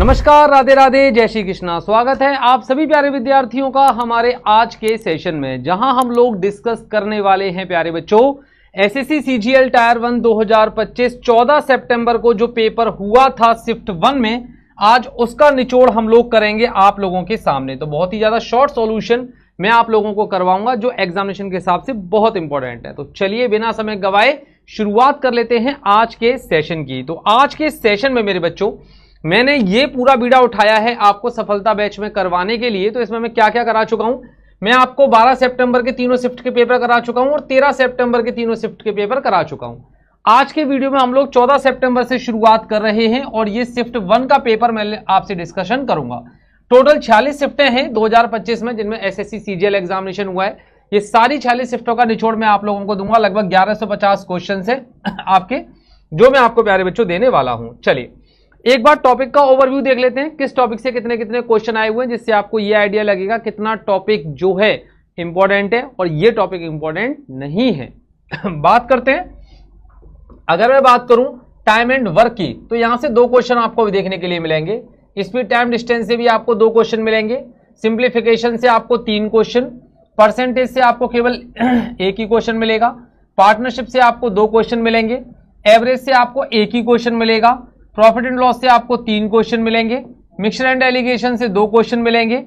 नमस्कार, राधे राधे, जय श्री कृष्णा। स्वागत है आप सभी प्यारे विद्यार्थियों का हमारे आज के सेशन में, जहां हम लोग डिस्कस करने वाले हैं प्यारे बच्चों एसएससी सीजीएल टायर 1 2025 14 सितंबर को जो पेपर हुआ था शिफ्ट 1 में, आज उसका निचोड़ हम लोग करेंगे आप लोगों के सामने। तो बहुत ही ज्यादा शॉर्ट सॉल्यूशन मैं आप लोगों को करवाऊंगा जो एग्जामिनेशन के हिसाब से बहुत इंपॉर्टेंट है। तो चलिए बिना समय गवाए शुरुआत कर लेते हैं आज के सेशन की। तो आज के सेशन में मेरे बच्चों मैंने ये पूरा बीड़ा उठाया है आपको सफलता बैच में करवाने के लिए। तो इसमें मैं क्या क्या करा चुका हूं, मैं आपको 12 सितंबर के तीनों शिफ्ट के पेपर करा चुका हूं और 13 सितंबर के तीनों शिफ्ट के पेपर करा चुका हूं। आज के वीडियो में हम लोग 14 सितंबर से शुरुआत कर रहे हैं और ये शिफ्ट 1 का पेपर मैं आपसे डिस्कशन करूंगा। टोटल 46 शिफ्टें हैं 2025 में, जिनमें एसएससी सीजीएल एग्जामिनेशन हुआ है। ये सारी 46 शिफ्टों का निचोड़ मैं आप लोगों को दूंगा। लगभग 1150 क्वेश्चन है आपके, जो मैं आपको प्यारे बच्चों देने वाला हूं। चलिए एक बार टॉपिक का ओवरव्यू देख लेते हैं, किस टॉपिक से कितने कितने क्वेश्चन आए हुए हैं, जिससे आपको ये आइडिया लगेगा कितना टॉपिक जो है इंपॉर्टेंट है और ये टॉपिक इंपॉर्टेंट नहीं है। बात करते हैं, अगर मैं बात करूं टाइम एंड वर्क की, तो यहां से 2 क्वेश्चन आपको देखने के लिए मिलेंगे। स्पीड टाइम डिस्टेंस से भी आपको 2 क्वेश्चन मिलेंगे। सिंप्लीफिकेशन से आपको 3 क्वेश्चन, परसेंटेज से आपको केवल 1 ही क्वेश्चन मिलेगा, पार्टनरशिप से आपको 2 क्वेश्चन मिलेंगे, एवरेज से आपको 1 ही क्वेश्चन मिलेगा, प्रॉफिट एंड लॉस से आपको 3 क्वेश्चन मिलेंगे, मिक्सचर एंड एलिगेशन से 2 क्वेश्चन मिलेंगे,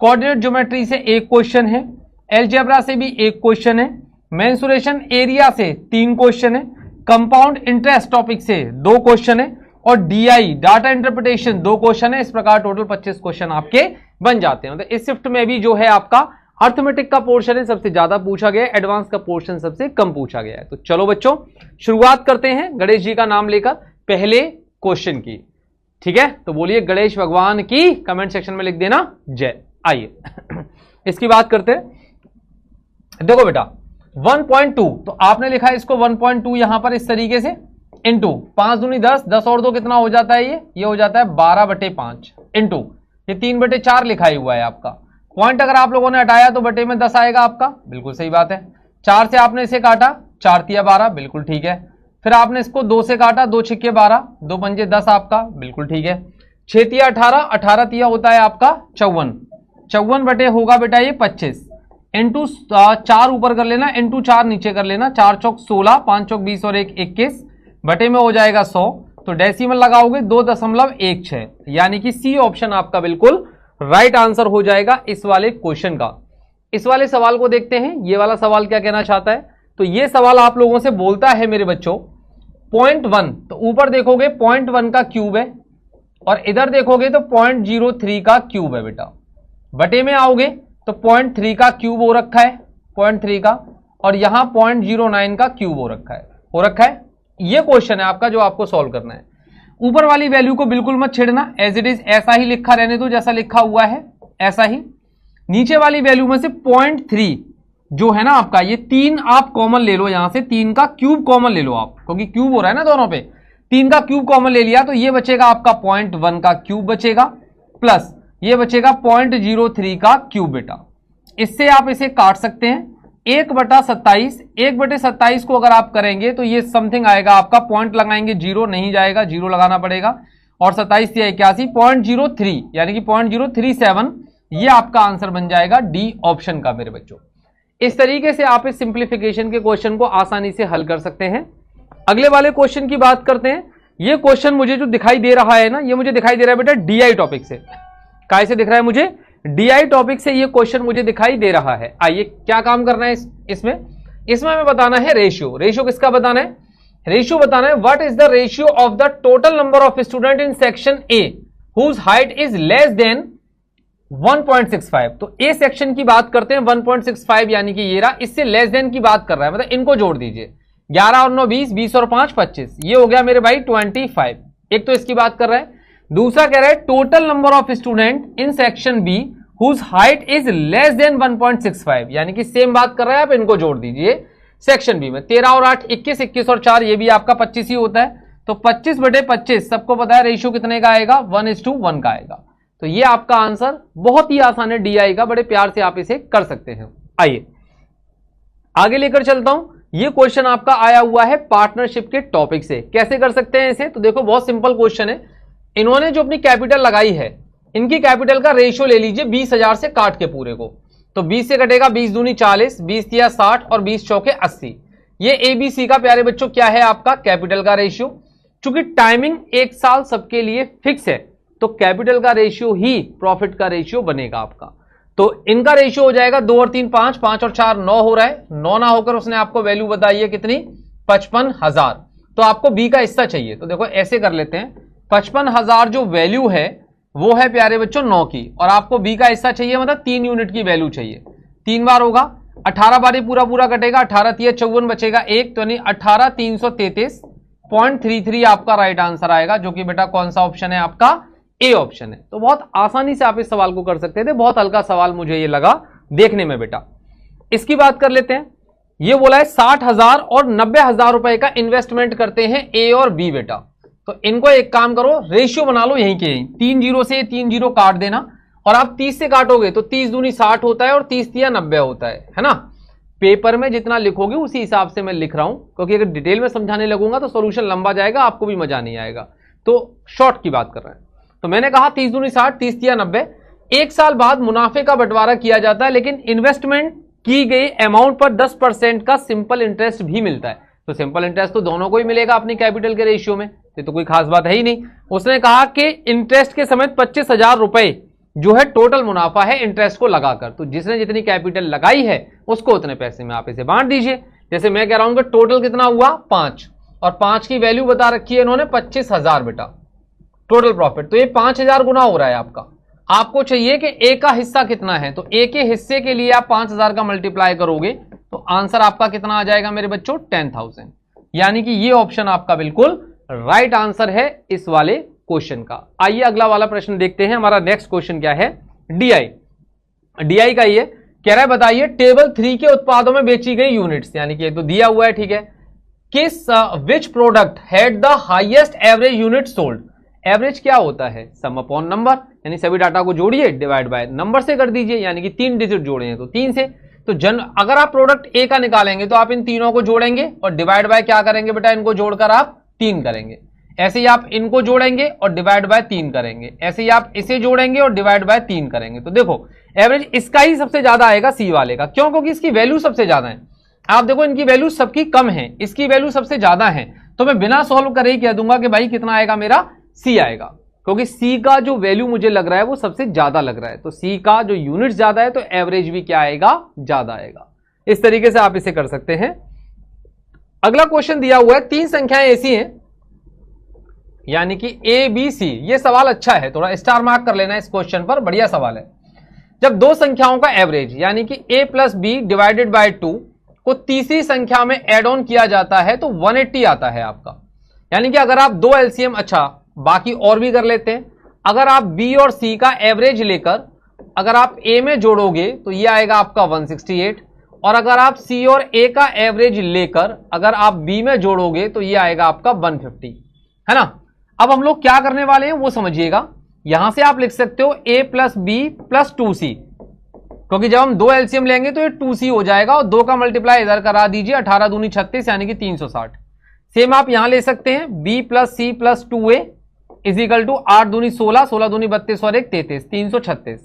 कोऑर्डिनेट ज्योमेट्री से 1 क्वेश्चन है, अलजेब्रा से भी 1 क्वेश्चन है, मेंसुरेशन एरिया से 3 क्वेश्चन है, कंपाउंड इंटरेस्ट टॉपिक से 2 क्वेश्चन है और डीआई डाटा इंटरप्रिटेशन 2 क्वेश्चन है। इस प्रकार टोटल 25 क्वेश्चन आपके बन जाते हैं। तो इस शिफ्ट में भी जो है आपका अर्थमेटिक का पोर्शन है सबसे ज्यादा पूछा गया है, एडवांस का पोर्शन सबसे कम पूछा गया है। तो चलो बच्चों शुरुआत करते हैं गणेश जी का नाम लेकर पहले क्वेश्चन की। ठीक है, तो बोलिए गणेश भगवान की, कमेंट सेक्शन में लिख देना जय। आइए इसकी बात करते हैं। देखो बेटा 1.2, तो आपने लिखा है इसको 1.2 यहां पर इस तरीके से, इंटू 5 दूनी 10, 10 और 2 कितना हो जाता है, ये हो जाता है 12/5, इंटू ये 3/4 लिखा ही हुआ है आपका। पॉइंट अगर आप लोगों ने हटाया तो बटे में 10 आएगा आपका, बिल्कुल सही बात है। 4 से आपने इसे काटा, 4 तिया 12, बिल्कुल ठीक है। फिर आपने इसको 2 से काटा, 2 छिक्के 12, 2 पंजे 10 आपका, बिल्कुल ठीक है। 6 तिया 18, 18 तिया होता है आपका 54, 54 बटे होगा बेटा ये 25, इंटू 4 ऊपर कर लेना, इंटू 4 नीचे कर लेना, 4 चौक 16, 5 चौक 20 और 1 21, बटे में हो जाएगा 100। तो डेसिमल लगाओगे 2.16, यानी कि सी ऑप्शन आपका बिल्कुल राइट आंसर हो जाएगा इस वाले क्वेश्चन का। इस वाले सवाल को देखते हैं, ये वाला सवाल क्या कहना चाहता है। तो ये सवाल आप लोगों से बोलता है मेरे बच्चों 0.1, तो ऊपर देखोगे 0.1 का क्यूब है और इधर देखोगे तो 0.03 का क्यूब है बेटा। बटे में आओगे तो 0.3 का क्यूब हो रखा है, 0.3 का, और यहां 0.09 का क्यूब हो रखा है। ये क्वेश्चन है आपका जो आपको सॉल्व करना है। ऊपर वाली वैल्यू को बिल्कुल मत छेड़ना, एज इट इज ऐसा ही लिखा रहने दो जैसा लिखा हुआ है, ऐसा ही। नीचे वाली वैल्यू में से 0.3 जो है ना आपका, ये 3 आप कॉमन ले लो, यहां से 3 का क्यूब कॉमन ले लो आप, क्योंकि क्यूब हो रहा है ना दोनों पे। 3 का क्यूब कॉमन ले लिया तो ये बचेगा आपका 0.1 का क्यूब बचेगा, प्लस ये बचेगा 0.03 का क्यूब बेटा। इससे आप इसे काट सकते हैं, 1/27, 1/27 को अगर आप करेंगे तो ये समथिंग आएगा आपका, पॉइंट लगाएंगे 0 नहीं जाएगा, 0 लगाना पड़ेगा, और 27 या 81, 0.03 यानी कि 0.037, ये आपका आंसर बन जाएगा डी ऑप्शन का मेरे बच्चों। इस तरीके से आप इस सिंप्लीफिकेशन के क्वेश्चन को आसानी से हल कर सकते हैं। अगले वाले क्वेश्चन की बात करते हैं। ये क्वेश्चन मुझे जो दिखाई दे रहा है ना, ये मुझे दिखाई दे रहा है बेटा डीआई टॉपिक से। काय से दिख रहा है मुझे, डीआई टॉपिक से ये क्वेश्चन मुझे दिखाई दे रहा है। आइए क्या काम करना है इसमें हमें बताना है रेशियो किसका बताना है, रेशियो बताना है what is the ratio of the total number of student in section A whose height is less than 1.65। तो ए सेक्शन की बात करते हैं, 1.65 यानी कि ये रहा, इससे लेस देन की बात कर रहा है, मतलब इनको जोड़ दीजिए, 11 और 9 20, 20 और 5 25, ये हो गया मेरे भाई 25। एक तो इसकी बात कर रहा है, दूसरा कह रहा है total number of student in section B whose height is less than 1.65, यानी कि सेम बात कर रहा है, आप इनको जोड़ दीजिए सेक्शन बी में। 13 और 8 21, 21 और 4 ये भी आपका 25 ही होता है, तो 25/25 सबको पता है रेशियो कितने का आएगा, 1:1 का आएगा। तो ये आपका आंसर बहुत ही आसान है डीआई का, बड़े प्यार से आप इसे कर सकते हैं। आइए आगे लेकर चलता हूं। ये क्वेश्चन आपका आया हुआ है पार्टनरशिप के टॉपिक से, कैसे कर सकते हैं इसे, तो देखो बहुत सिंपल क्वेश्चन है। इन्होंने जो अपनी कैपिटल लगाई है, इनकी कैपिटल का रेशियो ले लीजिए 20,000 से काट के पूरे को, तो 20 से कटेगा 20 दूनी 40, 20 तिया 60 और 20 चौके 80। ये ABC का प्यारे बच्चों क्या है आपका कैपिटल का रेशियो। चूंकि टाइमिंग 1 साल सबके लिए फिक्स है, तो कैपिटल का रेशियो ही प्रॉफिट का रेशियो बनेगा आपका। तो इनका रेशियो हो जाएगा 2 और 3 5, 5 और 4 9 हो रहा है, 9 ना होकर उसने आपको वैल्यू बताई है कितनी 55,000। तो आपको बी का हिस्सा चाहिए, तो देखो ऐसे कर लेते हैं, 55,000 जो वैल्यू है वो है प्यारे बच्चों 9 की, और आपको बी का हिस्सा चाहिए, मतलब 3 यूनिट की वैल्यू चाहिए। 3 बार होगा, 18 बार पूरा पूरा कटेगा, 18 तिया 54 बचेगा 1, तो यानी 18,333.33 आपका राइट आंसर आएगा, जो कि बेटा कौन सा ऑप्शन है आपका ए ऑप्शन है। तो बहुत आसानी से आप इस सवाल को कर सकते थे, बहुत हल्का सवाल मुझे ये लगा देखने में बेटा। इसकी बात कर लेते हैं, ये बोला है 60,000 और 90,000 रुपए का इन्वेस्टमेंट करते हैं ए और बी बेटा। तो इनको एक काम करो, रेशियो बना लो यहीं के यहीं, 3 जीरो से 3 जीरो काट देना, और आप 30 से काटोगे तो 30 दूनी 60 होता है और 30 तिया 90 होता है ना। पेपर में जितना लिखोगे उसी हिसाब से मैं लिख रहा हूं, क्योंकि अगर डिटेल में समझाने लगूंगा तो सोल्यूशन लंबा जाएगा, आपको भी मजा नहीं आएगा, तो शॉर्ट की बात कर रहे हैं। तो मैंने कहा 30 दूनी 60, 30 तिया 90। 1 साल बाद मुनाफे का बंटवारा किया जाता है, लेकिन इन्वेस्टमेंट की गई अमाउंट पर 10% का सिंपल इंटरेस्ट भी मिलता है। तो सिंपल इंटरेस्ट तो दोनों को ही मिलेगा अपनी कैपिटल के रेशियो में, तो कोई खास बात है ही नहीं। उसने कहा कि इंटरेस्ट के समेत 25,000 रुपए जो है टोटल मुनाफा है इंटरेस्ट को लगाकर, तो जिसने जितनी कैपिटल लगाई है उसको उतने पैसे में आप इसे बांट दीजिए। जैसे मैं कह रहा हूं कि टोटल कितना हुआ 5, और 5 की वैल्यू बता रखी है इन्होंने 25,000 बेटा टोटल प्रॉफिट, तो ये 5,000 गुना हो रहा है आपका। आपको चाहिए कि ए का हिस्सा कितना है, तो ए के हिस्से के लिए आप 5,000 का मल्टीप्लाई करोगे तो आंसर आपका कितना आ जाएगा मेरे बच्चों 10,000। यानी कि ये ऑप्शन आपका बिल्कुल राइट आंसर है इस वाले क्वेश्चन का। आइए अगला वाला प्रश्न देखते हैं। हमारा नेक्स्ट क्वेश्चन क्या है, डीआई का ये कह रहा है, बताइए टेबल 3 के उत्पादों में बेची गई यूनिट्स, यानी कि तो दिया हुआ है ठीक है, किस which product had the highest average unit sold. Average क्या होता है, सम अपॉन नंबर, यानी सभी डाटा को जोड़िए डिवाइड बाय नंबर से कर दीजिए, यानी कि 3 डिजिट जोड़े हैं तो 3 से। तो अगर आप प्रोडक्ट ए का निकालेंगे तो आप इन तीनों को जोड़ेंगे और डिवाइड बाय क्या करेंगे बेटा, इनको जोड़कर आप 3 करेंगे। ऐसे ही आप इनको जोड़ेंगे और डिवाइड बाय 3 करेंगे, ऐसे ही आप इसे जोड़ेंगे और डिवाइड बाय 3 करेंगे। तो देखो एवरेज इसका ही सबसे ज्यादा आएगा सी वाले का, क्यों, क्योंकि इसकी वैल्यू सबसे ज्यादा है। आप देखो इनकी वैल्यू सबकी कम है, इसकी वैल्यू सबसे ज्यादा है, तो मैं बिना सॉल्व करे ही कह दूंगा कि भाई कितना आएगा मेरा सी आएगा, क्योंकि सी का जो वैल्यू मुझे लग रहा है वो सबसे ज्यादा लग रहा है। तो सी का जो यूनिट ज्यादा है तो एवरेज भी क्या आएगा, ज्यादा आएगा। इस तरीके से आप इसे कर सकते हैं। अगला क्वेश्चन दिया हुआ है, 3 संख्याएं ऐसी हैं, यानी कि ए बी सी। ये सवाल अच्छा है, थोड़ा स्टार मार्क कर लेना इस क्वेश्चन पर, बढ़िया सवाल है। जब 2 संख्याओं का एवरेज यानी कि a plus B divided by 2 को तीसरी संख्या में एड ऑन किया जाता है तो 180 आता है आपका। यानी कि अगर आप 2 एलसीएम, अच्छा बाकी और भी कर लेते हैं, अगर आप b और c का एवरेज लेकर अगर आप a में जोड़ोगे तो ये आएगा आपका 168, और अगर आप c और a का एवरेज लेकर अगर आप b में जोड़ोगे तो ये आएगा आपका 150, है ना। अब हम लोग क्या करने वाले हैं वो समझिएगा। यहां से आप लिख सकते हो a plus B plus 2c, क्योंकि जब हम 2 एलसीएम लेंगे तो ये 2c हो जाएगा, और 2 का मल्टीप्लाई इधर करा दीजिए, 18 दूनी 36 यानी कि 360। सेम आप यहां ले सकते हैं b plus C plus 2a is equal to 8 दूनी 16, 16 दूनी 32 और 1 33, 336।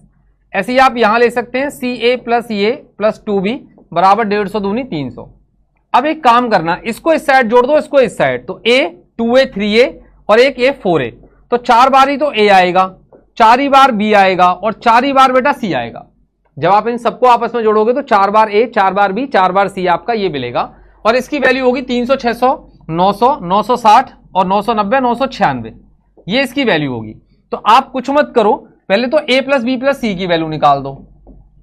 ऐसे ही आप यहां ले सकते हैं सी ए प्लस ए प्लस 2b बराबर 150 दूनी 300। अब एक काम करना, इसको इस साइड जोड़ दो, इसको इस साइड, तो a 2a 3a और एक a 4a, तो 4 बार ही तो a आएगा, 4 ही बार b आएगा और 4 ही बार बेटा c आएगा। जब आप इन सबको आपस में जोड़ोगे तो 4 बार a, 4 bar b, 4 bar c आपका ये मिलेगा, और इसकी वैल्यू होगी 300, 600, 900, 960 और 990, 996, ये इसकी वैल्यू होगी। तो आप कुछ मत करो, पहले तो a प्लस बी प्लस सी की वैल्यू निकाल दो।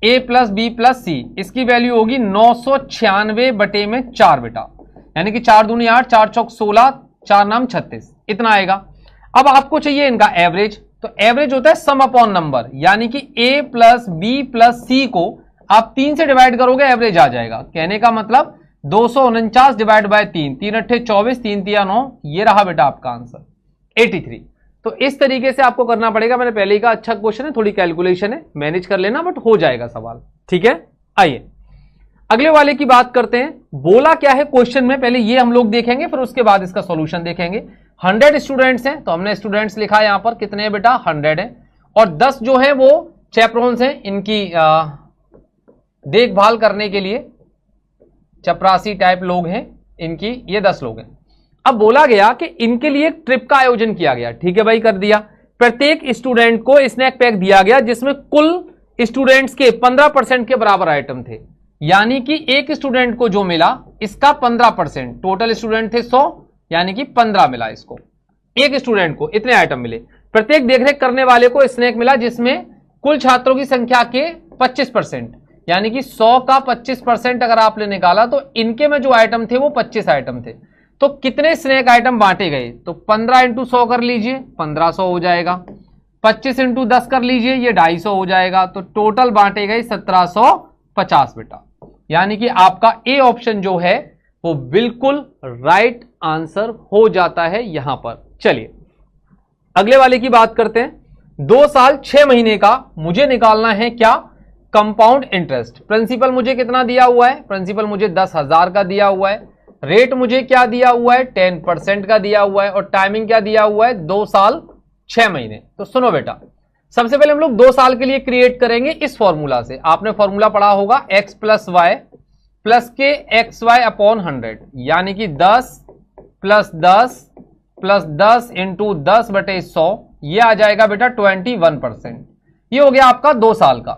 a प्लस बी प्लस सी, इसकी वैल्यू होगी 996 बटे में 4 बेटा, यानी कि 4 दूनी 8, 4 चौक 16, 4 नाम 36, इतना आएगा। अब आपको चाहिए इनका एवरेज, तो एवरेज होता है सम अपॉन नंबर, यानी कि a प्लस बी प्लस सी को आप 3 से डिवाइड करोगे एवरेज आ जाएगा। कहने का मतलब 249 डिवाइड बाय 3, 3 अट्ठे 24, 3 तिया 9, ये रहा बेटा आपका आंसर 83। तो इस तरीके से आपको करना पड़ेगा। मैंने पहले ही कहा अच्छा क्वेश्चन है, थोड़ी कैलकुलेशन है, मैनेज कर लेना, बट हो जाएगा सवाल, ठीक है। आइए अगले वाले की बात करते हैं। बोला क्या है क्वेश्चन में, पहले ये हम लोग देखेंगे, फिर उसके बाद इसका सॉल्यूशन देखेंगे। 100 स्टूडेंट्स हैं, तो हमने स्टूडेंट्स लिखा यहां पर, कितने हैं बेटा 100 है, और 10 जो है वो चैपरॉन्स हैं, इनकी देखभाल करने के लिए चपरासी टाइप लोग हैं इनकी, ये 10 लोग हैं। अब बोला गया कि इनके लिए एक ट्रिप का आयोजन किया गया, ठीक है भाई, कर दिया। प्रत्येक स्टूडेंट को स्नैक पैक दिया गया जिसमें कुल स्टूडेंट्स के 15% के बराबर आइटम थे, यानी कि एक स्टूडेंट को जो मिला इसका 15%, टोटल स्टूडेंट थे 100, यानी कि 15 मिला इसको, एक स्टूडेंट को इतने आइटम मिले। प्रत्येक देखरेख करने वाले को स्नैक मिला जिसमें कुल छात्रों की संख्या के 25%, यानी कि 100 का 25% अगर आपने निकाला तो इनके में जो आइटम थे वो 25 आइटम थे। तो कितने स्नैक आइटम बांटे गए, तो 15 × 100 कर लीजिए, 1500 हो जाएगा। 25 × 10 कर लीजिए, ये 250 हो जाएगा। तो टोटल बांटे गए 1750 बेटा, यानी कि आपका ए ऑप्शन जो है वो बिल्कुल राइट आंसर हो जाता है यहां पर। चलिए अगले वाले की बात करते हैं। 2 साल 6 महीने का मुझे निकालना है क्या, कंपाउंड इंटरेस्ट। प्रिंसिपल मुझे कितना दिया हुआ है, प्रिंसिपल मुझे 10,000 का दिया हुआ है, रेट मुझे क्या दिया हुआ है 10% का दिया हुआ है, और टाइमिंग क्या दिया हुआ है 2 साल 6 महीने। तो सुनो बेटा, सबसे पहले हम लोग 2 साल के लिए क्रिएट करेंगे इस फॉर्मूला से। आपने फॉर्मूला पढ़ा होगा x + y प्लस के xy अपॉन 100, यानी कि 10 + 10 + 10 × 10/100, ये आ जाएगा बेटा 21%। ये हो गया आपका 2 साल का।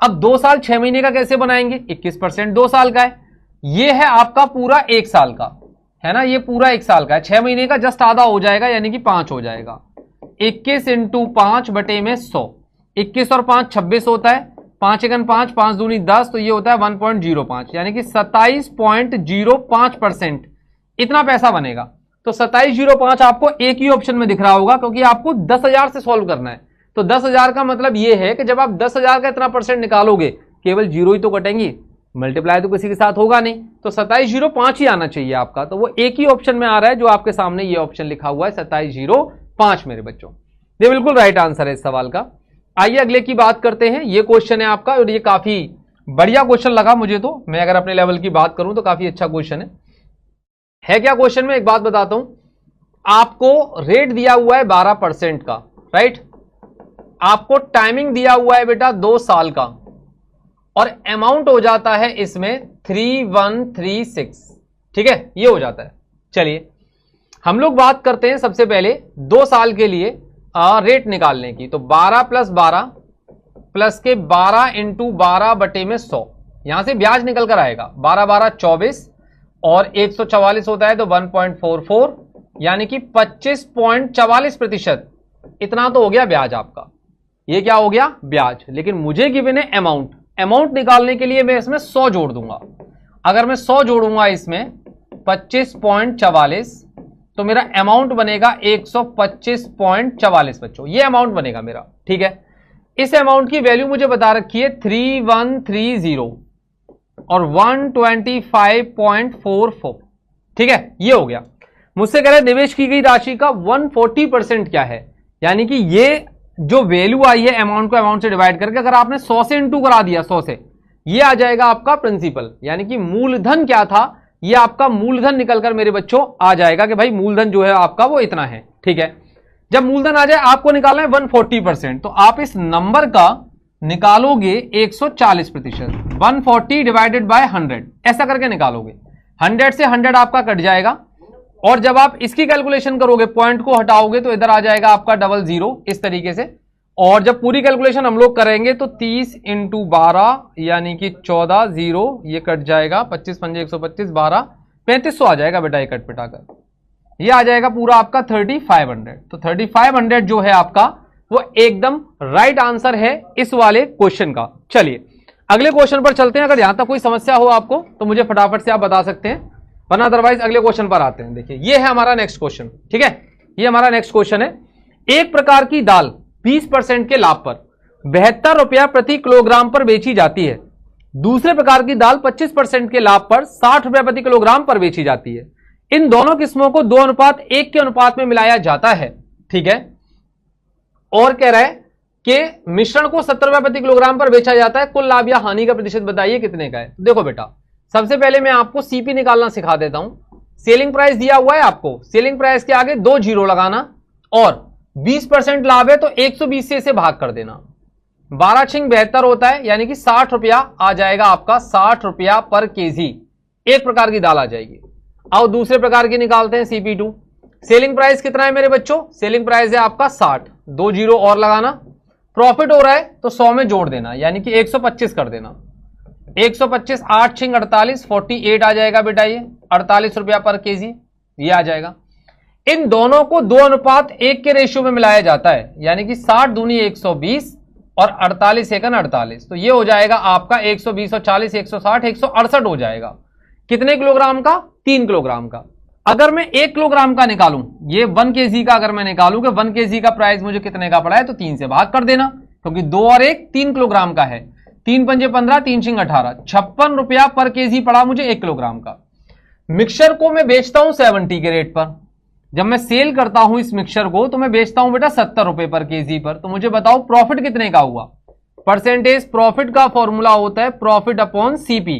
अब 2 साल 6 महीने का कैसे बनाएंगे, 21% 2 साल का है, ये है आपका पूरा 1 साल का, है ना, ये पूरा 1 साल का है। 6 महीने का जस्ट आधा हो जाएगा, यानी कि 5 हो जाएगा। 21 × 5/100, 21 और 5 26 होता है, 5 × 5 5 दूनी 10, तो ये होता है 1.05, यानी कि 27.05% इतना पैसा बनेगा। तो 2705 आपको एक ही ऑप्शन में दिख रहा होगा, क्योंकि आपको 10,000 से सॉल्व करना है। तो 10,000 का मतलब ये है कि जब आप 10,000 का इतना परसेंट निकालोगे, केवल जीरो ही तो कटेंगी, मल्टीप्लाई तो किसी के साथ होगा नहीं, तो 2705 ही आना चाहिए आपका। तो वो एक ही ऑप्शन में आ रहा है जो आपके सामने ये ऑप्शन लिखा हुआ है 2705 मेरे बच्चों। ये बिल्कुल राइट आंसर है इस सवाल का। आइए अगले की बात करते हैं। ये क्वेश्चन है आपका, और ये काफी बढ़िया क्वेश्चन लगा मुझे, तो मैं अगर अपने लेवल की बात करूं तो काफी अच्छा क्वेश्चन है क्या क्वेश्चन में, एक बात बताता हूं। आपको रेट दिया हुआ है 12% का, राइट, आपको टाइमिंग दिया हुआ है बेटा 2 साल का, और अमाउंट हो जाता है इसमें 3136, ठीक है, ये हो जाता है। चलिए हम लोग बात करते हैं सबसे पहले 2 साल के लिए रेट निकालने की। तो 12 + 12 प्लस के 12 × 12/100, यहां से ब्याज निकल कर आएगा 12 12 24, और 144 होता है तो 1.44, यानी कि 25.44%, इतना तो हो गया ब्याज आपका। ये क्या हो गया, ब्याज। लेकिन मुझे गिवन है अमाउंट निकालने के लिए मैं इसमें 100 जोड़ दूंगा। अगर मैं 100 जोड़ूंगा इसमें 25.44, तो मेरा अमाउंट बनेगा 125.44 बच्चों, ये अमाउंट बनेगा मेरा, ठीक है। इस अमाउंट की वैल्यू मुझे बता रखी है 3130 और 125.44, ठीक है, ये हो गया। मुझसे कह रहे हैं निवेश की गई राशि का 140% क्या है, यानी कि ये जो वैल्यू आई है अमाउंट को अमाउंट से डिवाइड करके, अगर आपने 100 से इंटू करा दिया 100 से, ये आ जाएगा आपका प्रिंसिपल, यानी कि मूलधन क्या था, ये आपका मूलधन निकलकर मेरे बच्चों आ जाएगा कि भाई मूलधन जो है आपका वो इतना है, ठीक है। जब मूलधन आ जाए आपको निकालना है 140%, तो आप इस नंबर का निकालोगे 140%, 140 डिवाइडेड बाय 100, ऐसा करके निकालोगे। 100 से 100 आपका कट जाएगा, और जब आप इसकी कैलकुलेशन करोगे, पॉइंट को हटाओगे तो इधर आ जाएगा आपका 00 इस तरीके से। और जब पूरी कैलकुलेशन हम लोग करेंगे तो 30 × 12 यानी कि 14, 0 ये कट जाएगा, 25 × 5 125, 12 3500 आ जाएगा बेटा, ये कट पिटाकर ये आ जाएगा पूरा आपका 3500। तो 3500 जो है आपका वो एकदम राइट आंसर है इस वाले क्वेश्चन का। चलिए अगले क्वेश्चन पर चलते हैं। अगर यहां तक कोई समस्या हो आपको तो मुझे फटाफट से आप बता सकते हैं, वरना अदरवाइज अगले क्वेश्चन पर आते हैं। देखिए ये है हमारा नेक्स्ट क्वेश्चन, ठीक है, ये हमारा नेक्स्ट क्वेश्चन है। एक प्रकार की दाल 20% के लाभ पर 72 रुपया प्रति किलोग्राम पर बेची जाती है, दूसरे प्रकार की दाल 25% के लाभ पर 60 रुपया प्रति किलोग्राम पर बेची जाती है। इन दोनों किस्मों को 2:1 के अनुपात में मिलाया जाता है, ठीक है, और कह रहा है कि मिश्रण को 70 रुपया प्रति किलोग्राम पर बेचा जाता है, कुल लाभ या हानि का प्रतिशत बताइए कितने का है। देखो बेटा, सबसे पहले मैं आपको सीपी निकालना सिखा देता हूं। सेलिंग प्राइस दिया हुआ है आपको, सेलिंग प्राइस के आगे 2 जीरो लगाना और 20% लाभ है तो 120 से इसे भाग कर देना। 12 छिंग 72 होता है, यानी कि 60 रुपया आ जाएगा आपका, 60 रुपया पर केजी एक प्रकार की दाल आ जाएगी। आओ दूसरे प्रकार की निकालते हैं, CP2। सेलिंग प्राइस कितना है मेरे बच्चों, सेलिंग प्राइस है आपका 60, 2 जीरो और लगाना, प्रॉफिट हो रहा है तो 100 में जोड़ देना, यानी कि 125 कर देना। 125 8 छिंग 48, 48 आ जाएगा बेटा, ये 48 रुपया पर केजी ये आ जाएगा। इन दोनों को 2:1 के रेशियो में मिलाया जाता है, यानी कि 60 दूनी 120 और 48 एकन 48, तो ये हो जाएगा आपका 120 और 40 160 168 हो जाएगा। कितने किलोग्राम का, 3 किलोग्राम का। अगर मैं 1 किलोग्राम का निकालूं, ये 1 केजी का अगर मैं निकालूं कि 1 केजी का प्राइस मुझे कितने का पड़ा है, तो 3 से भाग कर देना, क्योंकि 2 और 1 3 किलोग्राम का है। 3 पंजे 15, 3 छिंग 18, 56 रुपया पर केजी पड़ा मुझे 1 किलोग्राम का। मिक्सचर को मैं बेचता हूं 70 के रेट पर, जब मैं सेल करता हूं इस मिक्सचर को तो मैं बेचता हूं बेटा 70 रुपए पर केजी पर। तो मुझे बताओ प्रॉफिट कितने का हुआ। परसेंटेज प्रॉफिट का फॉर्मूला होता है प्रॉफिट अपॉन सीपी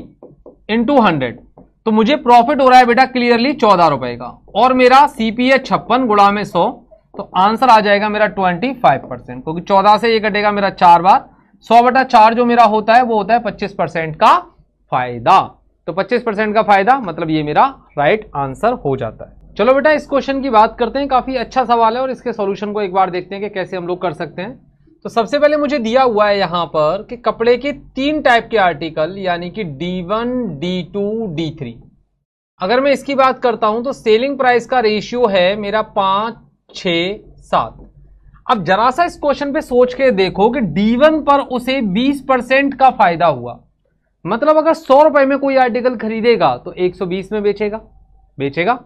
इंटू 100, तो मुझे प्रॉफिट हो रहा है बेटा क्लियरली 14 रुपए का, और मेरा सीपी है 56 गुणा में 100, तो आंसर आ जाएगा मेरा 25%, क्योंकि 14 से ये कटेगा मेरा 4 बार, 100/4 जो मेरा होता है वो होता है 25% का फायदा। तो 25% का फायदा मतलब ये मेरा राइट आंसर हो जाता है। चलो बेटा इस क्वेश्चन की बात करते हैं, काफी अच्छा सवाल है और इसके सॉल्यूशन को एक बार देखते हैं कि कैसे हम लोग कर सकते हैं। तो सबसे पहले मुझे दिया हुआ है यहां पर कि कपड़े के 3 टाइप के आर्टिकल, यानी कि D1 D2 D3। अगर मैं इसकी बात करता हूं तो सेलिंग प्राइस का रेशियो है मेरा 5 6 7। अब जरा सा इस क्वेश्चन पे सोच के देखो कि D1 पर उसे 20% का फायदा हुआ, मतलब अगर 100 रुपए में कोई आर्टिकल खरीदेगा तो 120 में बेचेगा,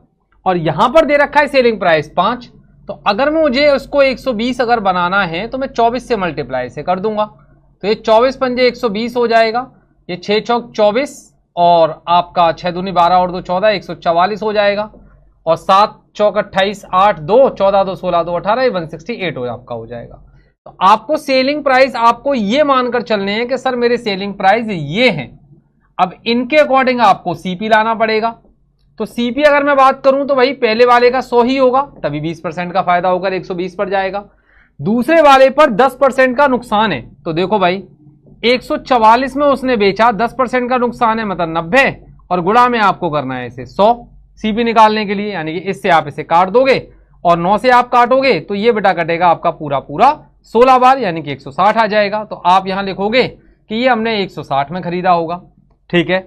और यहां पर दे रखा है सेलिंग प्राइस 5, तो अगर मुझे उसको 120 अगर बनाना है तो मैं 24 से मल्टीप्लाई से कर दूंगा, तो ये 24 पंजे 120 हो जाएगा, ये 6 चौक 24 और आपका 6 दूनी 12 और 2 14 144 हो जाएगा, और 7 चौक 28 8 2 14 2 16 2 18 ये 168 हो आपका हो जाएगा। तो आपको सेलिंग प्राइस आपको ये मानकर चलने हैं कि सर मेरे सेलिंग प्राइस ये हैं। अब इनके अकॉर्डिंग आपको सीपी लाना पड़ेगा, तो सीपी अगर मैं बात करूं तो भाई पहले वाले का 100 ही होगा, तभी 20% का फायदा होकर 120 पर जाएगा। दूसरे वाले पर 10% का नुकसान है, तो देखो भाई 144 में उसने बेचा, 10% का नुकसान है मतलब 90, और गुणा में आपको करना है इसे 100 सीपी निकालने के लिए, यानी कि इससे आप इसे काट दोगे और 9 से आप काटोगे तो ये बेटा कटेगा आपका पूरा 16 बार, यानी कि 160 आ जाएगा। तो आप यहां लिखोगे कि ये हमने 160 में खरीदा होगा, ठीक है।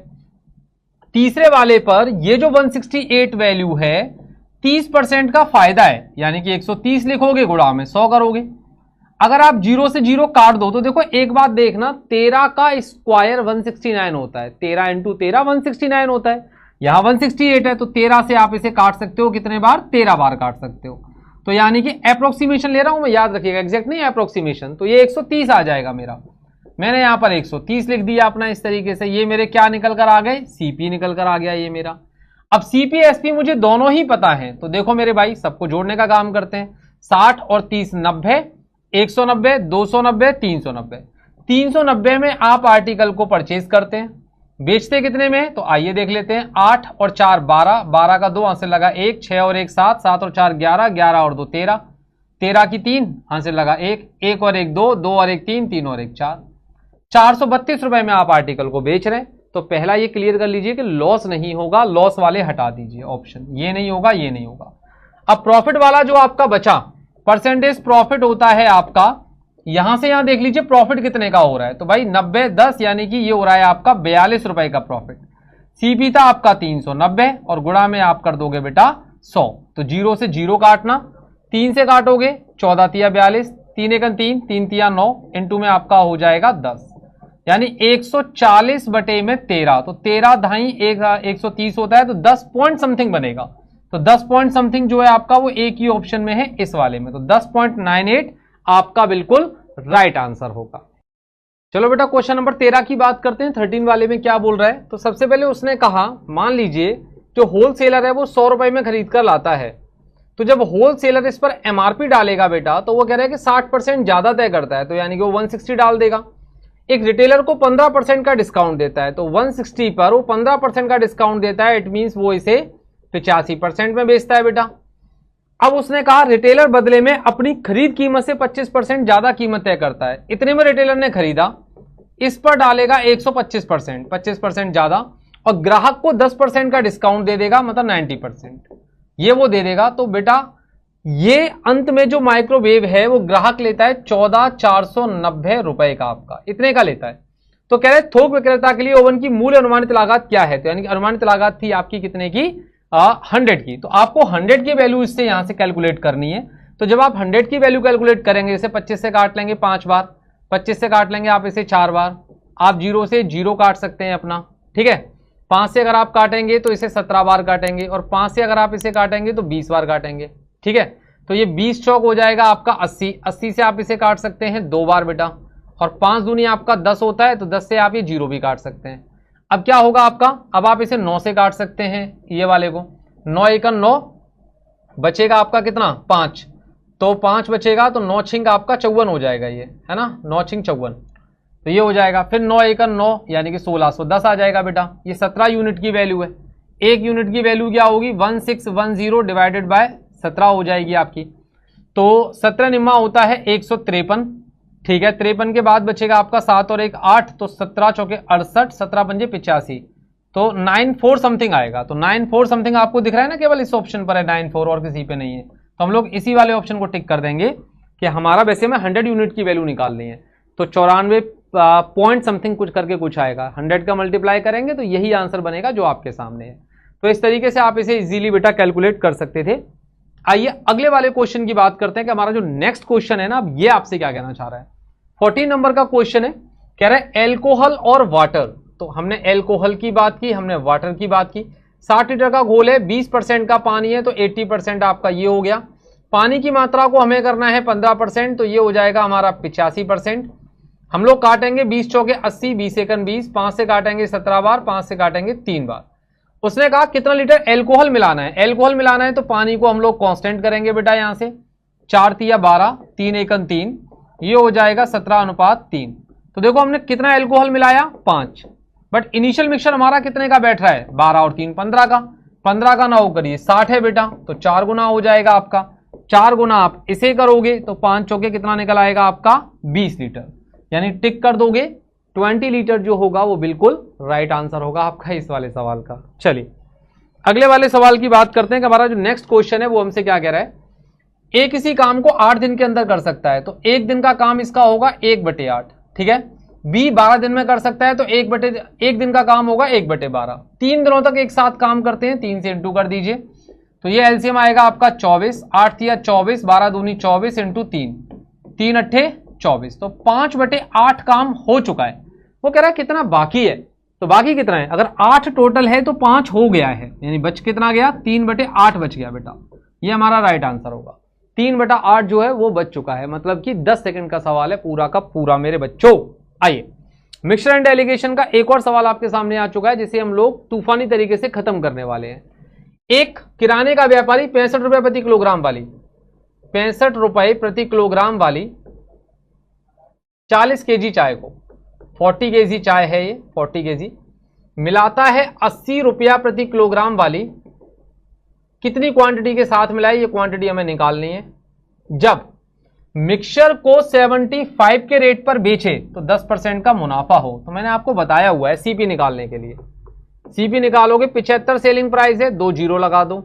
तीसरे वाले पर ये जो 168 वैल्यू है 30% का फायदा है, यानी कि 130 लिखोगे, गुणा में 100 करोगे। अगर आप 0 से 0 काट दो तो देखो एक बात देखना, 13 का स्क्वायर 169 होता है, 13 इंटू 13 169 होता है, यहां 168 है तो 13 से आप इसे काट सकते हो कितने बार, 13 बार काट सकते हो। तो यानी कि अप्रोक्सीमेशन ले रहा हूं मैं, याद रखिएगा, एग्जैक्ट नहीं अप्रोक्सीमेशन। तो ये 130 आ जाएगा मेरा, मैंने यहां पर 130 लिख दिया अपना इस तरीके से। ये मेरे क्या निकल कर आ गए, सीपी निकल कर आ गया ये मेरा। अब सीपी एसपी मुझे दोनों ही पता है, तो देखो मेरे भाई सबको जोड़ने का काम करते हैं। 60 और 30 90, 190 290 390। 390 में आप आर्टिकल को परचेज करते हैं, बेचते कितने में, तो आइए देख लेते हैं। 8 और 4 12, 12 का 2 हाथ से लगा 1, 6 और 1 7, 7 और 4 11, 11 और 2 13, 13 की 3 हाथ से लगा 1, 1 और 1 2, 2 और 1 3, 3 और 1 4। 432 रुपए में आप आर्टिकल को बेच रहे हैं। तो पहला ये क्लियर कर लीजिए कि लॉस नहीं होगा, लॉस वाले हटा दीजिए ऑप्शन, ये नहीं होगा ये नहीं होगा। अब प्रॉफिट वाला जो आपका बचा, परसेंटेज प्रॉफिट होता है आपका, यहां से यहां देख लीजिए प्रॉफिट कितने का हो रहा है, तो भाई 90 10, यानी कि ये हो रहा है आपका 42 रुपए का प्रॉफिट। सीपी था आपका 390 और गुणा में आप कर दोगे बेटा 100, तो 0 से 0 काटना, 3 से काटोगे 14 तिया 42, 3 एकन 3, 3 तिया 9, इनटू में आपका हो जाएगा 10, यानी 140 बटे में 13, तो 13 ढाई 130 होता है, तो 10 पॉइंट समथिंग बनेगा। तो 10 पॉइंट समथिंग जो है आपका वो एक ही ऑप्शन में है इस वाले में, तो 10.98 आपका बिल्कुल राइट आंसर होगा। चलो बेटा क्वेश्चन नंबर 13 की बात करते हैं। 13 वाले में क्या बोल रहा है, तो सबसे पहले उसने कहा मान लीजिए जो होलसेलर है वो 100 रुपए में खरीद कर लाता है, तो जब होलसेलर इस पर एमआरपी डालेगा बेटा तो वो कह रहा है कि 60% ज्यादा तय करता है, तो यानी कि वो 160 डाल देगा। एक रिटेलर को 15% का डिस्काउंट देता है, तो 160 पर वो 15% का डिस्काउंट देता है, इट मींस वो इसे 85% में बेचता है बेटा। अब उसने कहा रिटेलर बदले में अपनी खरीद कीमत से 25% ज्यादा कीमत तय करता है। इतने में रिटेलर ने खरीदा, इस पर डालेगा 125%, 25% ज्यादा, और ग्राहक को 10% का डिस्काउंट दे देगा, मतलब 90% ये वो दे देगा। तो बेटा ये अंत में जो माइक्रोवेव है वो ग्राहक लेता है 14,490 रुपए का, आपका इतने का लेता है। तो कह रहे थोक विक्रेता के लिए ओवन की मूल अनुमानित लागत क्या है, तो यानी कि अनुमानित लागत थी आपकी कितने की, 100 की। तो आपको 100 की वैल्यू इससे यहां से कैलकुलेट करनी है। तो जब आप 100 की वैल्यू कैलकुलेट करेंगे, जैसे 25 से काट लेंगे 5 बार, 25 से काट लेंगे आप इसे 4 बार, आप 0 से 0 काट सकते हैं अपना, ठीक है। 5 से अगर आप काटेंगे तो इसे 17 बार काटेंगे, और 5 से अगर आप इसे काटेंगे तो 20 बार काटेंगे, ठीक है। तो ये 20 चौक हो जाएगा आपका 80, 80 से आप इसे काट सकते हैं 2 बार बेटा, और 5 दूनी आपका 10 होता है, तो 10 से आप ये 0 भी काट सकते हैं। अब क्या होगा आपका, अब आप इसे 9 से काट सकते हैं ये वाले को, 9 एकन 9, बचेगा आपका कितना 5, तो 5 बचेगा, तो 9 छिंग आपका 54 हो जाएगा ये, है ना, 9 छिंग 54, तो ये हो जाएगा। फिर 9 एकन 9 यानी कि 1610 आ जाएगा बेटा। ये 17 यूनिट की वैल्यू है। 1 यूनिट की वैल्यू क्या होगी, 1610 डिवाइडेड बाय 17 हो जाएगी आपकी। तो 17 निम्मा होता है 153, ठीक है। 53 के बाद बचेगा आपका 7 और 1 8, तो 17 चौके 68, 17 पंजे 85, तो 94 समथिंग आएगा। तो 94 समथिंग आपको दिख रहा है ना, केवल इस ऑप्शन पर है 94 और किसी पे नहीं है। तो हम लोग इसी वाले ऑप्शन को टिक कर देंगे कि हमारा वैसे में 100 यूनिट की वैल्यू निकालनी है। तो 94 पॉइंट समथिंग कुछ करके कुछ आएगा, 100 का मल्टीप्लाई करेंगे तो यही आंसर बनेगा जो आपके सामने है। तो इस तरीके से आप इसे इजीली बेटा कैलकुलेट कर सकते थे। आइए अगले वाले क्वेश्चन की बात करते हैं कि हमारा जो नेक्स्ट क्वेश्चन है ना, अब ये आपसे क्या कहना चाह रहा है। 14 नंबर का क्वेश्चन है, कह रहा है एल्कोहल और वाटर। तो हमने एल्कोहल की बात की, हमने वाटर की बात की। 60 लीटर का घोल है, 20% का पानी है, तो 80% आपका ये हो गया। पानी की मात्रा को हमें करना है 15%, तो ये हो जाएगा हमारा 85%। हम लोग काटेंगे 20 चौके 80, 20 एकन 20, 5 से काटेंगे 17 बार, 5 से काटेंगे 3 बार। उसने कहा कितना लीटर एल्कोहल मिलाना है। एल्कोहल मिलाना है तो पानी को हम लोग कांस्टेंट करेंगे बेटा, यहां से 4 तिया 12, 3 एकन 3, ये हो जाएगा 17:3। तो देखो हमने कितना एल्कोहल मिलाया 5, बट इनिशियल मिक्सचर हमारा कितने का बैठ रहा है 12 और 3 15 का। 15 का 9 करिए 60 है बेटा, तो 4 गुना हो जाएगा आपका। 4 गुना आप इसे करोगे तो 5 चौके कितना निकल आएगा आपका 20 लीटर, यानी टिक कर दोगे 20 लीटर जो होगा वो बिल्कुल राइट आंसर होगा आपका इस वाले सवाल का। चलिए अगले वाले सवाल की बात करते हैं कि हमारा जो नेक्स्ट क्वेश्चन है वो हमसे क्या कह रहा है। ए किसी काम को 8 दिन के अंदर कर सकता है, तो 1 दिन का काम इसका होगा 1/8, ठीक है। बी 12 दिन में कर सकता है, तो 1 दिन का काम होगा 1/12। 3 दिनों तक एक साथ काम करते हैं, 3 से इंटू कर दीजिए, तो ये एलसीएम आएगा आपका 24, 8 तिया 24, 12 दूनी 24 इंटू 3, 3 अट्ठे 24, तो 5/8 काम हो चुका है। वो कह रहा है कितना बाकी है, तो बाकी कितना है, अगर 8 टोटल है तो 5 हो गया है, यानी बच कितना गया 3/8 बच गया बेटा, ये हमारा राइट आंसर होगा। 3/8 जो है वो बच चुका है, मतलब कि 10 सेकंड का सवाल है पूरा का पूरा मेरे बच्चों। आइए मिक्सचर एंड डेलीगेशन का एक और सवाल आपके सामने आ चुका है, जिसे हम लोग तूफानी तरीके से खत्म करने वाले हैं। एक किराने का व्यापारी 65 रुपए प्रति किलोग्राम वाली 65 रुपए प्रति किलोग्राम वाली 40 केजी चाय को 40 केजी चाय है ये 40 केजी मिलाता है 80 रुपया प्रति किलोग्राम वाली कितनी क्वांटिटी के साथ मिलाए, ये क्वांटिटी हमें निकालनी है। जब मिक्सचर को 75 के रेट पर बेचे तो 10% का मुनाफा हो। तो मैंने आपको बताया हुआ है सीपी निकालने के लिए, सीपी निकालोगे 75 सेलिंग प्राइस है, 2 जीरो लगा दो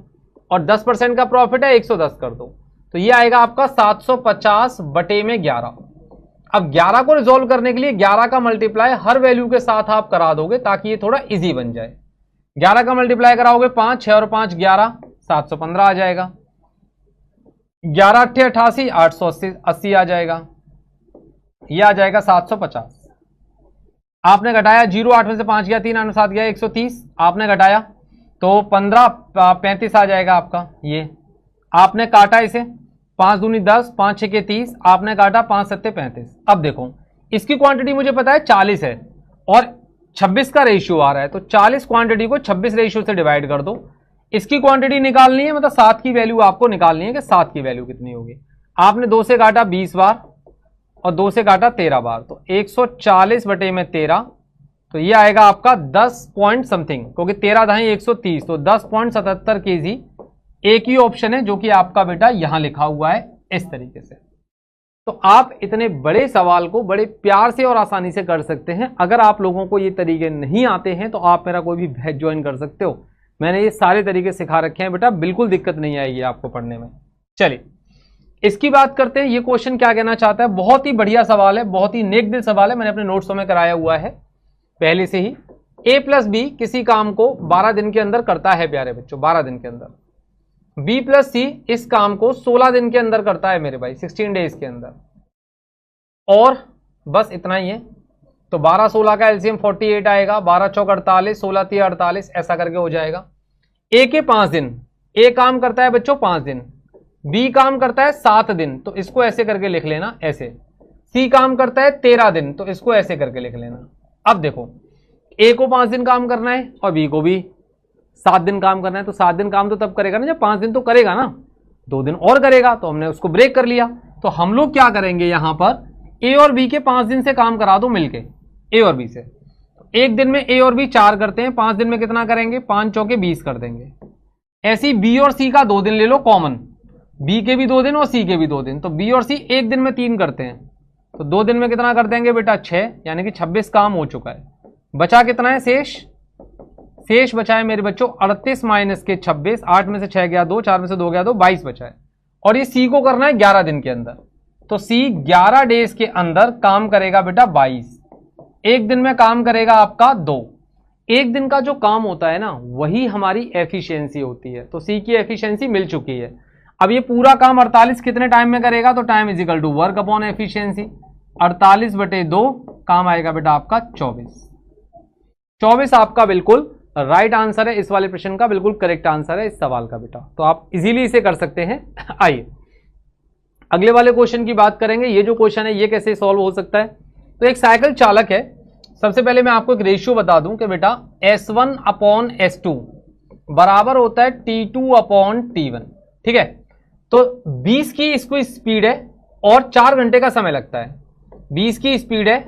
और 10% का प्रॉफिट है 110 कर दो, तो ये आएगा आपका 750 बटे में 11। अब 11 को रिजोल्व करने के लिए 11 का मल्टीप्लाई हर वैल्यू के साथ आप करा दोगे ताकि ये थोड़ा इजी बन जाए। 11 का मल्टीप्लाई कराओगे 5, 6 और 5 11, 715 आ जाएगा। 11 अट्ठे 88, 880 आ जाएगा, ये आ जाएगा 750। आपने घटाया 0, 8 में से 5 गया 3, 8 में 7 गया 130, आपने घटाया तो 15 35 आ जाएगा आपका। ये आपने काटा इसे 5 दूनी 10, 5 6 के 30, आपने काटा 5 7 35। अब देखो इसकी क्वांटिटी मुझे पता है 40 है और 26 का रेशियो आ रहा है, तो 40 क्वांटिटी को 26 रेशियो से डिवाइड कर दो। इसकी क्वांटिटी निकालनी है, मतलब 7 की वैल्यू आपको निकालनी है कि 7 की वैल्यू कितनी होगी। आपने 2 से काटा 20 बार और 2 से काटा 13 बार, तो 140 बटे में 13, तो ये आएगा आपका 10 पॉइंट समथिंग, क्योंकि 13 दहाई 130, तो 10.77 kg एक ही ऑप्शन है जो कि आपका बेटा यहां लिखा हुआ है इस तरीके से। तो आप इतने बड़े सवाल को बड़े प्यार से और आसानी से कर सकते हैं। अगर आप लोगों को ये तरीके नहीं आते हैं तो आप मेरा कोई भी बैच ज्वाइन कर सकते हो, मैंने ये सारे तरीके सिखा रखे हैं बेटा, बिल्कुल दिक्कत नहीं आएगी आपको पढ़ने में। चलिए इसकी बात करते हैं। ये क्वेश्चन क्या कहना चाहता है, बहुत ही बढ़िया सवाल है, बहुत ही नेक दिल सवाल है, मैंने अपने नोट्सों में कराया हुआ है पहले से ही। a प्लस बी किसी काम को 12 दिन के अंदर करता है प्यारे बच्चों, 12 दिन के अंदर। b प्लस सी इस काम को 16 दिन के अंदर करता है मेरे भाई, 16 डेज के अंदर। और बस इतना ही है। तो 12 16 का एलसीएम 48 आएगा, 12 चौक 48, 16 3 48, ऐसा करके हो जाएगा। a के 5 दिन, a काम करता है बच्चों 5 दिन, b काम करता है 7 दिन, तो इसको ऐसे करके लिख लेना ऐसे। c काम करता है 13 दिन, तो इसको ऐसे करके लिख लेना। अब देखो a को 5 दिन काम करना है और b को भी 7 दिन काम करना है, तो 7 दिन काम तो तब करेगा ना जब 5 दिन तो करेगा ना, 2 दिन और करेगा, तो हमने उसको ब्रेक कर लिया। तो हम लोग क्या करेंगे, यहां पर a और b के 5 दिन से काम करा दो मिलके, a और b से। तो एक दिन में a और b 4 करते हैं, 5 दिन में कितना करेंगे, 5 चौके 20 कर देंगे। ऐसी b और c का 2 दिन ले लो कॉमन, b के भी 2 दिन और c के भी 2 दिन, तो b और c एक दिन में 3 करते हैं, तो 2 दिन में कितना कर देंगे बेटा 6, यानी कि 26 काम हो चुका है। बचा कितना है शेष, शेष बचा है मेरे बच्चों 38 माइनस के 26, 8 में से 6 गया 2, 4 में से 2 गया 2, 22 बचा है। और ये सी को करना है 11 दिन के अंदर, तो सी 11 डेज के अंदर काम करेगा बेटा 22, एक दिन में काम करेगा आपका 2। एक दिन का जो काम होता है ना वही हमारी एफिशिएंसी होती है, तो सी की एफिशिएंसी मिल चुकी है। अब ये पूरा काम 48 कितने टाइम में करेगा, तो time is equal to work upon efficiency, 48/2 काम आएगा बेटा आपका 24। 24 आपका बिल्कुल राइट आंसर है, इस वाले प्रश्न का बिल्कुल करेक्ट आंसर है इस सवाल का बेटा, तो आप इजीली इसे कर सकते हैं। आइए अगले वाले क्वेश्चन की बात करेंगे। ये जो क्वेश्चन है ये कैसे सॉल्व हो सकता है, तो एक साइकिल चालक है। सबसे पहले मैं आपको एक रेशियो बता दूं कि बेटा S1/S2 बराबर होता है T2/T1, ठीक है। तो 20 की इसको स्पीड है और 4 घंटे का समय लगता है, 20 की स्पीड है,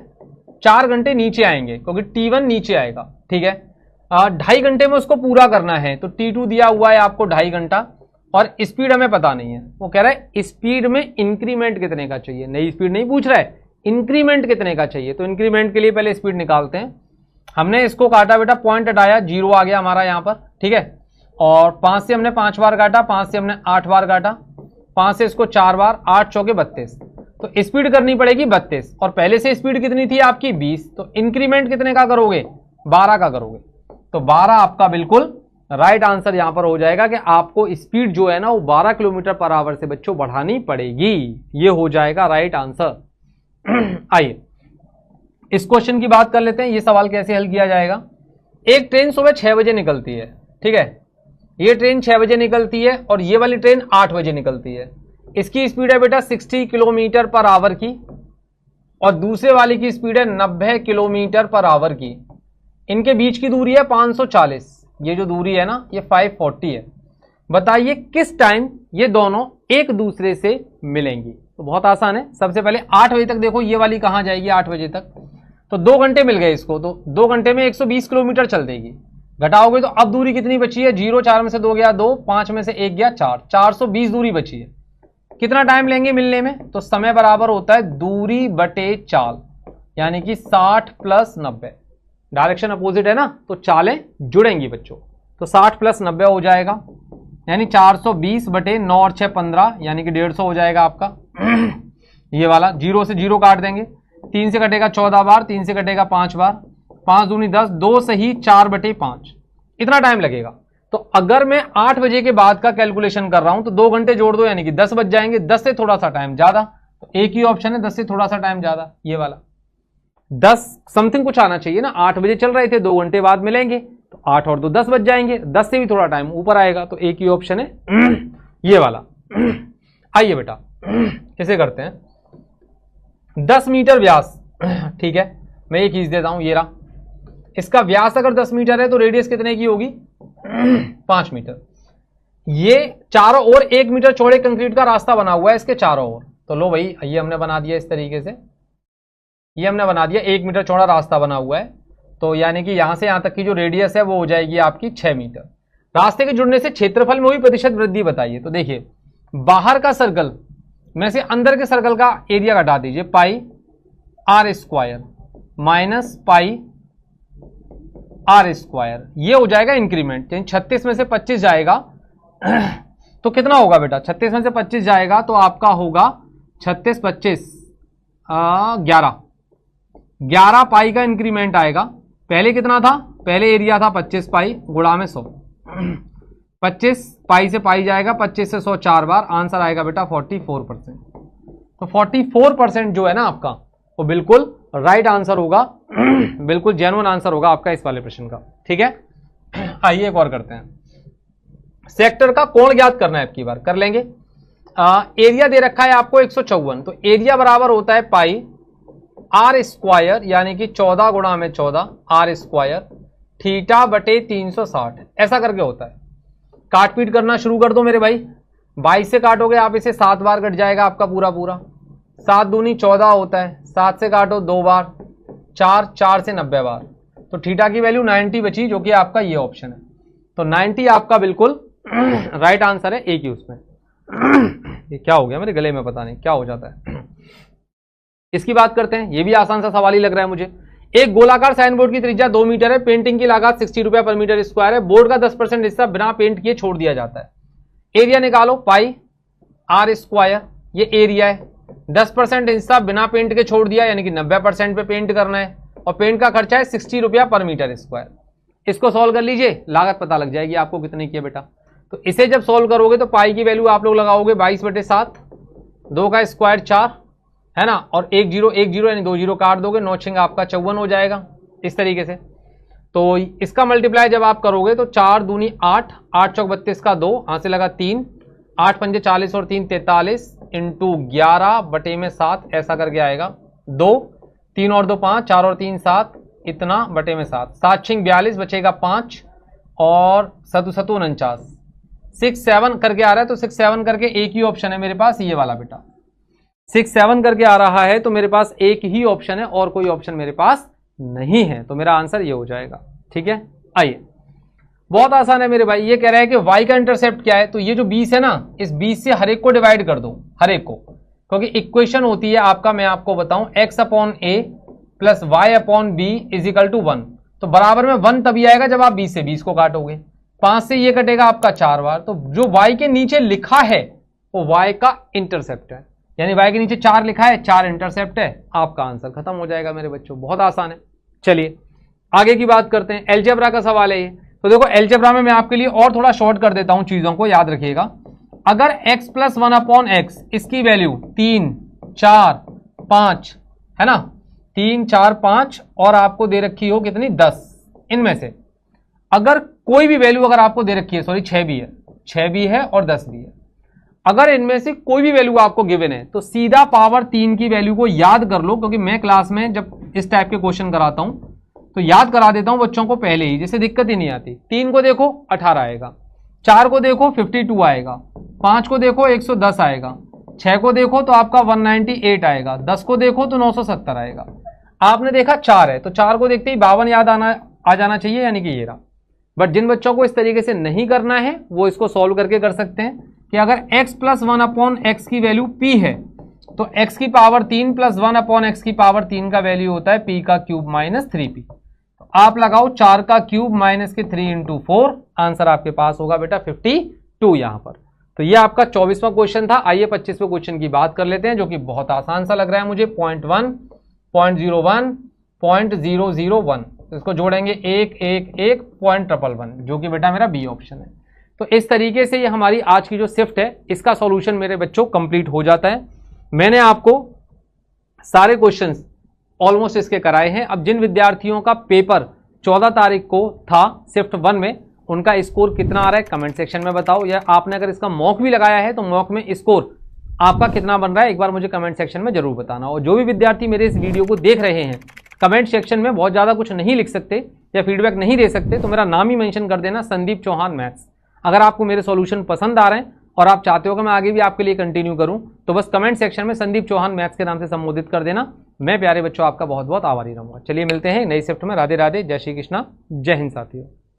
4 घंटे नीचे आएंगे क्योंकि T1 नीचे आएगा, ठीक है। 2.5 घंटे में उसको पूरा करना है, तो T2 दिया हुआ है आपको 2.5 घंटा, और स्पीड हमें पता नहीं है। वो कह रहा है स्पीड में इंक्रीमेंट कितने का चाहिए, नई स्पीड नहीं पूछ रहा है, इंक्रीमेंट कितने का चाहिए। तो इंक्रीमेंट के लिए पहले स्पीड निकालते हैं। हमने इसको काटा बेटा, पॉइंट हटाया, 0 आ गया हमारा यहाँ पर, ठीक है। और 5 से हमने 5 बार काटा, 5 से हमने 8 बार काटा, 5 से इसको 4 बार, 8 चौके 32, तो स्पीड करनी पड़ेगी 32, और पहले से स्पीड कितनी थी आपकी 20, तो इंक्रीमेंट कितने का करोगे, 12 का करोगे। तो 12 आपका बिल्कुल राइट आंसर यहां पर हो जाएगा कि आपको स्पीड जो है ना वो 12 किलोमीटर पर आवर से बच्चों बढ़ानी पड़ेगी, ये हो जाएगा राइट आंसर। आइए इस क्वेश्चन की बात कर लेते हैं, ये सवाल कैसे हल किया जाएगा। एक ट्रेन सुबह 6 बजे निकलती है, ठीक है, ये ट्रेन 6 बजे निकलती है और ये वाली ट्रेन 8 बजे निकलती है। इसकी स्पीड है बेटा 60 किलोमीटर पर आवर की और दूसरे वाली की स्पीड है 90 किलोमीटर पर आवर की। इनके बीच की दूरी है 540, ये जो दूरी है ना ये 540 है। बताइए किस टाइम ये दोनों एक दूसरे से मिलेंगी। तो बहुत आसान है, सबसे पहले 8 बजे तक देखो, ये वाली कहां जाएगी 8 बजे तक, तो 2 घंटे मिल गए इसको, तो 2 घंटे में 120 किलोमीटर चल देगी। घटाओगे तो अब दूरी कितनी बची है, 0, 4 में से 2 गया 2, 5 में से 1 गया 4, 420 दूरी बची है। कितना टाइम लेंगे मिलने में, तो समय बराबर होता है दूरी बटे चाल, यानी कि 60 प्लस 90, डायरेक्शन अपोजिट है ना, तो चालें जुड़ेंगी बच्चों, तो 60 प्लस 90 हो जाएगा, यानी 420 बटे 9 और 6 15, यानी कि 150 हो जाएगा आपका। ये वाला 0 से 0 काट देंगे, 3 से कटेगा 14 बार, 3 से कटेगा 5 बार, 5 दूनी 10, 2 सही 4 बटे 5, इतना टाइम लगेगा। तो अगर मैं 8 बजे के बाद का कैलकुलेशन कर रहा हूं तो 2 घंटे जोड़ दो, यानी कि 10 बज जाएंगे, 10 से थोड़ा सा टाइम ज्यादा, तो एक ही ऑप्शन है 10 से थोड़ा सा टाइम ज्यादा, ये वाला 10 समथिंग कुछ आना चाहिए ना, 8 बजे चल रहे थे, 2 घंटे बाद मिलेंगे, तो 8 और 2 10 बज जाएंगे, 10 से भी थोड़ा टाइम ऊपर आएगा, तो एक ही ऑप्शन है ये वाला। आइए बेटा कैसे करते हैं। 10 मीटर व्यास, ठीक है, मैं ये खींच देता हूं, ये रहा। इसका व्यास अगर 10 मीटर है तो रेडियस कितने की होगी 5 मीटर। ये चारों ओर 1 मीटर चौड़े कंक्रीट का रास्ता बना हुआ है इसके चारों ओर, तो लो भाई ये हमने बना दिया इस तरीके से, ये हमने बना दिया 1 मीटर चौड़ा रास्ता बना हुआ है। तो यानी कि यहां से यहां तक की जो रेडियस है वो हो जाएगी आपकी 6 मीटर। रास्ते के जुड़ने से क्षेत्रफल में हुई प्रतिशत वृद्धि बताइए। तो देखिए बाहर का सर्कल में से अंदर के सर्कल का एरिया घटा दीजिए, pi r square minus pi r square, ये हो जाएगा इंक्रीमेंट। 36 में से 25 जाएगा तो कितना होगा बेटा, 36 में से 25 जाएगा तो आपका होगा 36 25 11 पाई का इंक्रीमेंट आएगा। पहले कितना था, पहले एरिया था 25 पाई गुणा में 100, 25 पाई से पाई जाएगा, 25 से 100 4 बार, आंसर आएगा बेटा 44%। तो 44% जो है ना आपका वो बिल्कुल राइट आंसर होगा, बिल्कुल जेन्युइन आंसर होगा आपका इस वाले प्रश्न का। ठीक है, आइए एक और करते हैं। सेक्टर का कोण ज्ञात करना है, आपकी बार कर लेंगे। एरिया दे रखा है आपको 154, तो एरिया बराबर होता है पाई आर स्क्वायर यानी कि 14 गुणा में 14 आर स्क्वायर थीटा बटे 360, ऐसा करके होता है। काट पीट करना शुरू कर दो मेरे भाई। 22 से काटोगे आप इसे 7 बार कट जाएगा आपका पूरा पूरा, 7 दूनी 14 होता है, 7 से काटो 2 बार, 4 से 90 बार, तो थीटा की वैल्यू 90 बची, जो कि आपका ये ऑप्शन है। तो 90 आपका बिल्कुल राइट आंसर है एक ही उसमें। ये क्या हो गया मेरे गले में, पता नहीं क्या हो जाता है। इसकी बात करते हैं, ये भी आसान सा सवाल ही लग रहा है मुझे। एक गोलाकार साइन बोर्ड की त्रिज्या 2 मीटर है, पेंटिंग की लागत 60 रुपया पर मीटर स्क्वायर है, बोर्ड का 10% हिस्सा बिना पेंट किए छोड़ दिया जाता है। एरिया निकालो, पाई आर स्क्वायर, ये एरिया है, 10% हिस्सा बिना पेंट के छोड़ दिया यानी कि 90% पे पेंट करना है, और पेंट का खर्चा है 60 रुपया पर मीटर स्क्वायर। इसको सॉल्व कर लीजिए, लागत पता लग जाएगी आपको कितने की है बेटा। तो इसे जब सॉल्व करोगे तो पाई की वैल्यू आप लोग लगाओगे 22/7, 2 का स्क्वायर 4 है ना, और 1 0 यानी 2 0 काट दोगे, 9 6 आपका 54 हो जाएगा इस तरीके से। तो इसका मल्टीप्लाई जब आप करोगे तो 4 दूनी 8, 8 चौक 32 का 2, हाथ से लगा 3, 8 पंजे 40 और 3 43 इंटू 11 बटे में 7, ऐसा करके आएगा 2, 3 और 2 5, 4 और 3 7, इतना बटे में 7, 7 6 42 बचेगा 5 और 7 7 49, 6 7 करके आ रहा है। तो 6 7 करके एक ही ऑप्शन है मेरे पास, ये वाला बेटा 6 7 करके आ रहा है, तो मेरे पास एक ही ऑप्शन है और कोई ऑप्शन मेरे पास नहीं है, तो मेरा आंसर ये हो जाएगा। ठीक है, आइए बहुत आसान है मेरे भाई। ये कह रहा है कि y का इंटरसेप्ट क्या है, तो ये जो 20 है ना, इस 20 से हर एक को डिवाइड कर दो, हर एक को, क्योंकि इक्वेशन होती है आपका, मैं आपको बताऊं, x/a plus y/b is equal to 1। तो बराबर में 1 तभी आएगा जब आप 20 से 20 को काटोगे, 5 से ये कटेगा आपका 4 बार, तो जो y के नीचे लिखा है वो y का इंटरसेप्ट है, यानी y के नीचे 4 लिखा है, 4 इंटरसेप्ट है, आपका आंसर खत्म हो जाएगा मेरे बच्चों, बहुत आसान है। चलिए आगे की बात करते हैं, एलजेब्रा का सवाल है ये। तो देखो एलजेब्रा में मैं आपके लिए और थोड़ा शॉर्ट कर देता हूं चीजों को, याद रखिएगा। अगर x + 1/x इसकी वैल्यू 3 4 5 है ना, 3 4 5 और आपको दे रखी हो कितनी 10, इनमें से अगर कोई भी वैल्यू अगर आपको दे रखी है, सॉरी 6 भी है, 6 भी है और 10 भी है, अगर इनमें से कोई भी वैल्यू आपको गिवन है तो सीधा पावर 3 की वैल्यू को याद कर लो, क्योंकि मैं क्लास में जब इस टाइप के क्वेश्चन कराता हूं तो याद करा देता हूं बच्चों को पहले ही, जिससे दिक्कत ही नहीं आती। 3 को देखो 18 आएगा, 4 को देखो 52 आएगा, 5 को देखो 110 आएगा, 6 को देखो तो आपका 198 आएगा, 10 को देखो तो 970 आएगा। आपने देखा 4 है तो 4 को देखते ही 52 याद आ जाना चाहिए, यानी कि ये रहा। बट जिन बच्चों को इस तरीके से नहीं करना है वो इसको सॉल्व करके कर सकते हैं कि अगर x + 1/x की वैल्यू p है तो x की पावर 3 + 1/x की पावर 3 का वैल्यू होता है p का क्यूब माइनस 3p। तो आप लगाओ 4 का क्यूब माइनस के 3 × 4, आंसर आपके पास होगा बेटा 52 यहां पर। तो ये आपका 24वां क्वेश्चन था। आइए 25वें क्वेश्चन की बात कर लेते हैं, जो कि बहुत आसान सा लग रहा है मुझे। 0.1 0.01 0.001, इसको जोड़ेंगे 1 1 1 0.111, जो कि बेटा मेरा बी ऑप्शन है। तो इस तरीके से ये हमारी आज की जो शिफ्ट है इसका सॉल्यूशन मेरे बच्चों कंप्लीट हो जाता है। मैंने आपको सारे क्वेश्चंस ऑलमोस्ट इसके कराए हैं। अब जिन विद्यार्थियों का पेपर 14 तारीख को था शिफ्ट 1 में, उनका स्कोर कितना आ रहा है कमेंट सेक्शन में बताओ, या आपने अगर इसका मॉक भी लगाया है तो मॉक में स्कोर आपका कितना बन रहा है एक बार मुझे कमेंट सेक्शन में जरूर बताना। और जो भी विद्यार्थी मेरे इस वीडियो को देख रहे हैं, कमेंट सेक्शन में बहुत ज़्यादा कुछ नहीं लिख सकते या फीडबैक नहीं दे सकते, तो मेरा नाम ही मेंशन कर देना, संदीप चौहान मैथ्स। अगर आपको मेरे सॉल्यूशन पसंद आ रहे हैं और आप चाहते हो कि मैं आगे भी आपके लिए कंटिन्यू करूं, तो बस कमेंट सेक्शन में संदीप चौहान मैथ्स के नाम से संबोधित कर देना। मैं प्यारे बच्चों आपका बहुत बहुत आभारी रहूंगा। चलिए मिलते हैं नई शिफ्ट में। राधे राधे, जय श्री कृष्णा, जय हिंद साथियों।